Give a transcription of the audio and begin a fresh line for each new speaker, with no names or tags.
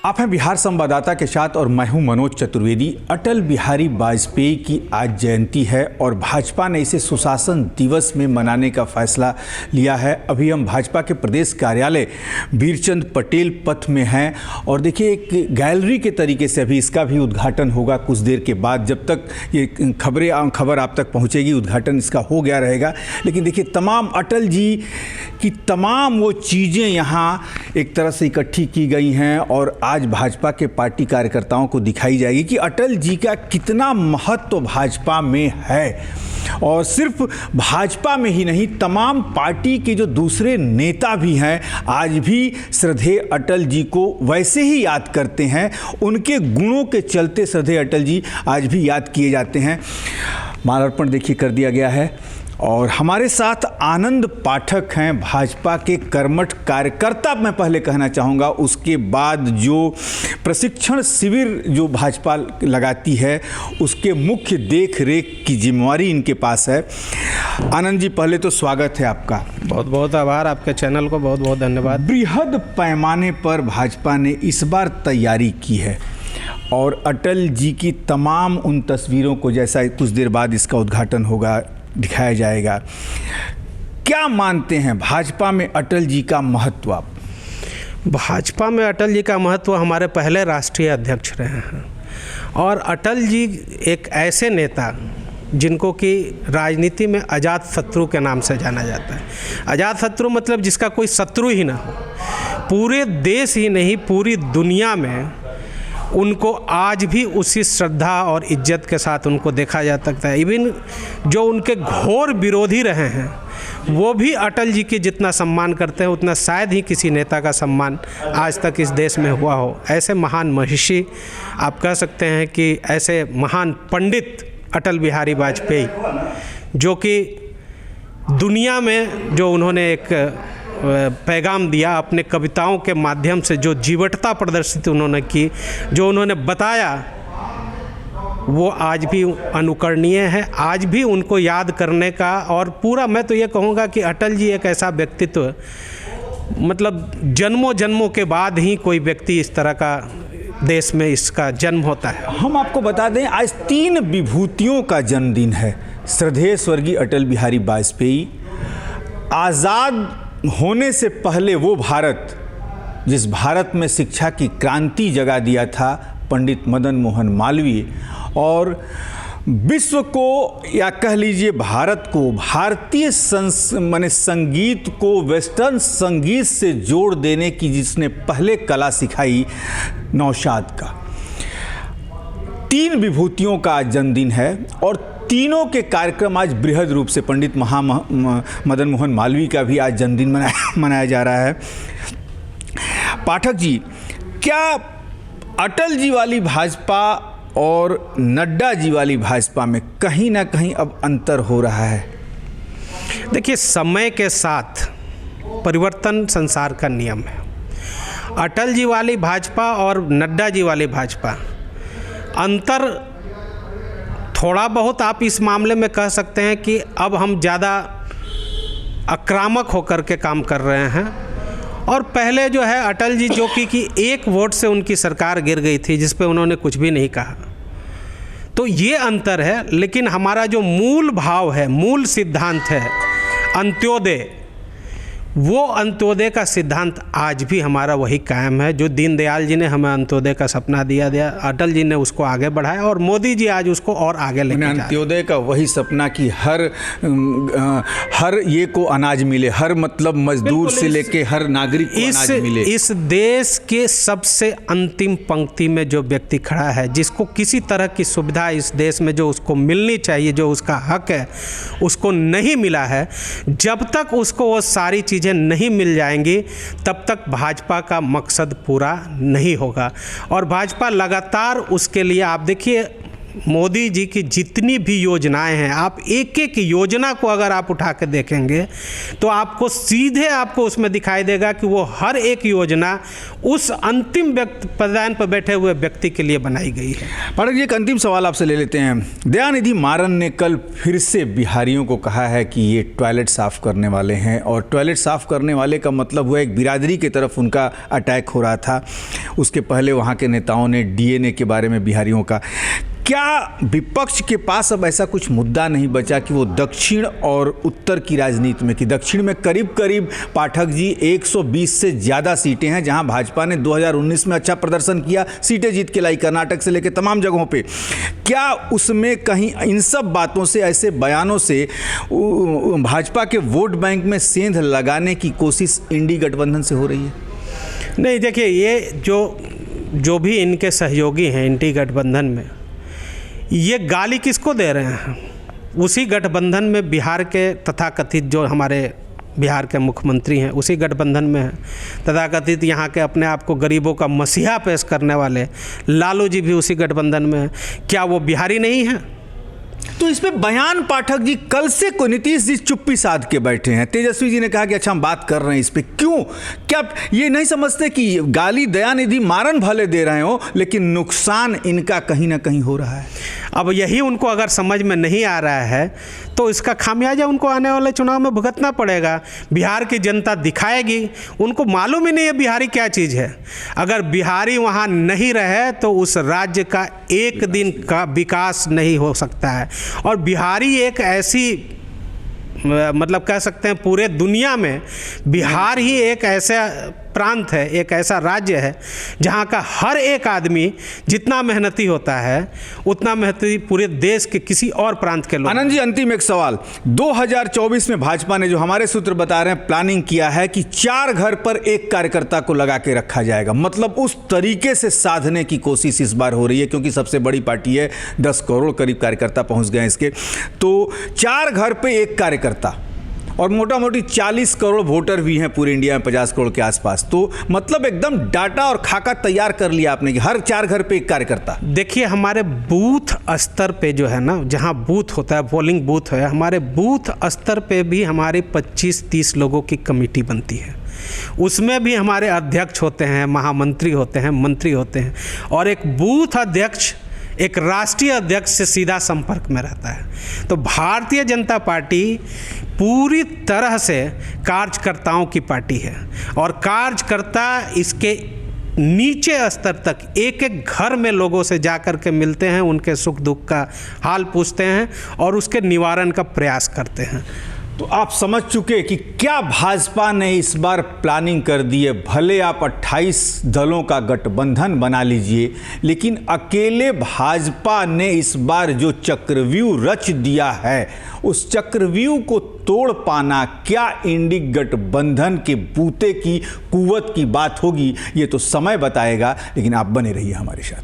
आप हैं बिहार संवाददाता के साथ और मैं हूं मनोज चतुर्वेदी। अटल बिहारी वाजपेयी की आज जयंती है और भाजपा ने इसे सुशासन दिवस में मनाने का फैसला लिया है। अभी हम भाजपा के प्रदेश कार्यालय वीरचंद पटेल पथ में हैं और देखिए एक गैलरी के तरीके से अभी इसका भी उद्घाटन होगा कुछ देर के बाद। जब तक ये खबर आप तक पहुँचेगी उद्घाटन इसका हो गया रहेगा। लेकिन देखिए तमाम अटल जी की तमाम वो चीज़ें यहाँ एक तरह से इकट्ठी की गई हैं और आज भाजपा के पार्टी कार्यकर्ताओं को दिखाई जाएगी कि अटल जी का कितना महत्व भाजपा में है। और सिर्फ भाजपा में ही नहीं, तमाम पार्टी के जो दूसरे नेता भी हैं आज भी श्रद्धेय अटल जी को वैसे ही याद करते हैं। उनके गुणों के चलते श्रद्धेय अटल जी आज भी याद किए जाते हैं। माल्यार्पण देखिए कर दिया गया है और हमारे साथ आनंद पाठक हैं, भाजपा के कर्मठ कार्यकर्ता मैं पहले कहना चाहूँगा। उसके बाद जो प्रशिक्षण शिविर जो भाजपा लगाती है उसके मुख्य देख रेख की जिम्मेवारी इनके पास है। आनंद जी पहले तो स्वागत है आपका।
बहुत बहुत आभार, आपके चैनल को बहुत बहुत धन्यवाद।
बृहद पैमाने पर भाजपा ने इस बार तैयारी की है और अटल जी की तमाम उन तस्वीरों को, जैसा कुछ देर बाद इसका उद्घाटन होगा, दिखाया जाएगा। क्या मानते हैं भाजपा में अटल जी का महत्व? आप
भाजपा में अटल जी का महत्व हमारे पहले राष्ट्रीय अध्यक्ष रहे हैं और अटल जी एक ऐसे नेता जिनको कि राजनीति में अजात शत्रु के नाम से जाना जाता है। अजात शत्रु मतलब जिसका कोई शत्रु ही ना हो। पूरे देश ही नहीं, पूरी दुनिया में उनको आज भी उसी श्रद्धा और इज्जत के साथ उनको देखा जा सकता है। इवन जो उनके घोर विरोधी रहे हैं वो भी अटल जी की जितना सम्मान करते हैं उतना शायद ही किसी नेता का सम्मान आज तक इस देश में हुआ हो। ऐसे महान महिषी, आप कह सकते हैं कि ऐसे महान पंडित अटल बिहारी वाजपेयी, जो कि दुनिया में जो उन्होंने एक पैगाम दिया अपने कविताओं के माध्यम से, जो जीवटता प्रदर्शित उन्होंने की, जो उन्होंने बताया, वो आज भी अनुकरणीय है। आज भी उनको याद करने का और पूरा, मैं तो ये कहूँगा कि अटल जी एक ऐसा व्यक्तित्व, मतलब जन्मों जन्मों के बाद ही कोई व्यक्ति इस तरह का देश में इसका जन्म होता है।
हम आपको बता दें आज 3 विभूतियों का जन्मदिन है। श्रद्धेय स्वर्गीय अटल बिहारी वाजपेयी, आज़ाद होने से पहले वो भारत जिस भारत में शिक्षा की क्रांति जगा दिया था पंडित मदन मोहन मालवीय, और विश्व को या कह लीजिए भारत को भारतीय संगीत को वेस्टर्न संगीत से जोड़ देने की जिसने पहले कला सिखाई, नौशाद का। 3 विभूतियों का जन्मदिन है और तीनों के कार्यक्रम आज बृहद रूप से, पंडित मदन मोहन मालवीय का भी आज जन्मदिन मनाया जा रहा है। पाठक जी, क्या अटल जी वाली भाजपा और नड्डा जी वाली भाजपा में कहीं ना कहीं अब अंतर हो रहा है?
देखिए, समय के साथ परिवर्तन संसार का नियम है। अटल जी वाली भाजपा और नड्डा जी वाली भाजपा, अंतर थोड़ा बहुत आप इस मामले में कह सकते हैं कि अब हम ज़्यादा आक्रामक होकर के काम कर रहे हैं। और पहले जो है अटल जी, जो कि 1 वोट से उनकी सरकार गिर गई थी जिस पे उन्होंने कुछ भी नहीं कहा, तो ये अंतर है। लेकिन हमारा जो मूल भाव है, मूल सिद्धांत है अंत्योदय, वो अंत्योदय का सिद्धांत आज भी हमारा वही कायम है। जो दीनदयाल जी ने हमें अंत्योदय का सपना दिया अटल जी ने उसको आगे बढ़ाया और मोदी जी आज उसको और आगे लेके जा रहे हैं।
अंत्योदय का वही सपना कि हर ये को अनाज मिले, हर मतलब मजदूर से लेके हर नागरिक को अनाज मिले।
इस देश के सबसे अंतिम पंक्ति में जो व्यक्ति खड़ा है, जिसको किसी तरह की सुविधा इस देश में जो उसको मिलनी चाहिए, जो उसका हक है, उसको नहीं मिला है, जब तक उसको वो सारी चीज़ें नहीं मिल जाएंगी तब तक भाजपा का मकसद पूरा नहीं होगा। और भाजपा लगातार उसके लिए, आप देखिए मोदी जी की जितनी भी योजनाएं हैं, आप एक एक योजना को अगर आप उठा के देखेंगे तो आपको सीधे आपको उसमें दिखाई देगा कि वो हर एक योजना उस अंतिम पदान पर बैठे हुए व्यक्ति के लिए बनाई गई है।
पाठक जी, एक अंतिम सवाल आपसे ले लेते हैं। दयानिधि मारन ने कल फिर से बिहारियों को कहा है कि ये टॉयलेट साफ करने वाले हैं, और टॉयलेट साफ करने वाले का मतलब हुआ एक बिरादरी की तरफ उनका अटैक हो रहा था। उसके पहले वहाँ के नेताओं ने डीएनए के बारे में बिहारियों का, क्या विपक्ष के पास अब ऐसा कुछ मुद्दा नहीं बचा कि वो दक्षिण और उत्तर की राजनीति में, कि दक्षिण में करीब करीब पाठक जी 120 से ज़्यादा सीटें हैं, जहां भाजपा ने 2019 में अच्छा प्रदर्शन किया, सीटें जीत के लाई, कर्नाटक से लेकर तमाम जगहों पे। क्या उसमें कहीं इन सब बातों से, ऐसे बयानों से भाजपा के वोट बैंक में सेंध लगाने की कोशिश इंडी गठबंधन से हो रही है?
नहीं, देखिए, ये जो भी इनके सहयोगी हैं इंडी गठबंधन में, ये गाली किसको दे रहे हैं? उसी गठबंधन में बिहार के तथाकथित, जो हमारे बिहार के मुख्यमंत्री हैं, उसी गठबंधन में हैं। तथाकथित यहाँ के अपने आप को गरीबों का मसीहा पेश करने वाले लालू जी भी उसी गठबंधन में हैं। क्या वो बिहारी नहीं हैं?
तो इस पे बयान पाठक जी, कल से नीतीश जी चुप्पी साध के बैठे हैं। तेजस्वी जी ने कहा कि अच्छा हम बात कर रहे हैं इस पे, क्यों? क्या ये नहीं समझते कि गाली दयानिधि मारन भले दे रहे हो, लेकिन नुकसान इनका कहीं ना कहीं हो रहा है?
अब यही उनको अगर समझ में नहीं आ रहा है तो इसका खामियाजा उनको आने वाले चुनाव में भुगतना पड़ेगा। बिहार की जनता दिखाएगी, उनको मालूम ही नहीं है बिहारी क्या चीज़ है। अगर बिहारी वहाँ नहीं रहे तो उस राज्य का एक दिन का विकास नहीं हो सकता है। और बिहारी एक ऐसी, मतलब कह सकते हैं पूरे दुनिया में बिहार ही एक ऐसा प्रांत है, एक ऐसा राज्य है जहाँ का हर एक आदमी जितना मेहनती होता है उतना मेहनती पूरे देश के किसी और प्रांत के लोग।
आनंद जी, अंतिम एक सवाल। 2024 में भाजपा ने, जो हमारे सूत्र बता रहे हैं, प्लानिंग किया है कि 4 घर पर एक कार्यकर्ता को लगा के रखा जाएगा। मतलब उस तरीके से साधने की कोशिश इस बार हो रही है, क्योंकि सबसे बड़ी पार्टी है, 10 करोड़ करीब कार्यकर्ता पहुंच गए इसके। तो 4 घर पे एक कार्यकर्ता, और मोटा मोटी 40 करोड़ वोटर भी हैं पूरे इंडिया में, 50 करोड़ के आसपास। तो मतलब एकदम डाटा और खाका तैयार कर लिया आपने कि हर 4 घर पे एक कार्यकर्ता।
देखिए, हमारे बूथ स्तर पे जो है ना, जहाँ बूथ होता है, पोलिंग बूथ है, हमारे बूथ स्तर पे भी हमारी 25-30 लोगों की कमेटी बनती है। उसमें भी हमारे अध्यक्ष होते हैं, महामंत्री होते हैं, मंत्री होते हैं, और एक बूथ अध्यक्ष एक राष्ट्रीय अध्यक्ष से सीधा संपर्क में रहता है। तो भारतीय जनता पार्टी पूरी तरह से कार्यकर्ताओं की पार्टी है, और कार्यकर्ता इसके नीचे स्तर तक एक एक घर में लोगों से जाकर के मिलते हैं, उनके सुख दुख का हाल पूछते हैं और उसके निवारण का प्रयास करते हैं।
तो आप समझ चुके कि क्या भाजपा ने इस बार प्लानिंग कर दी है। भले आप 28 दलों का गठबंधन बना लीजिए, लेकिन अकेले भाजपा ने इस बार जो चक्रव्यूह रच दिया है, उस चक्रव्यूह को तोड़ पाना क्या इंडी गठबंधन के बूते की कुव्वत की बात होगी, ये तो समय बताएगा। लेकिन आप बने रहिए हमारे साथ।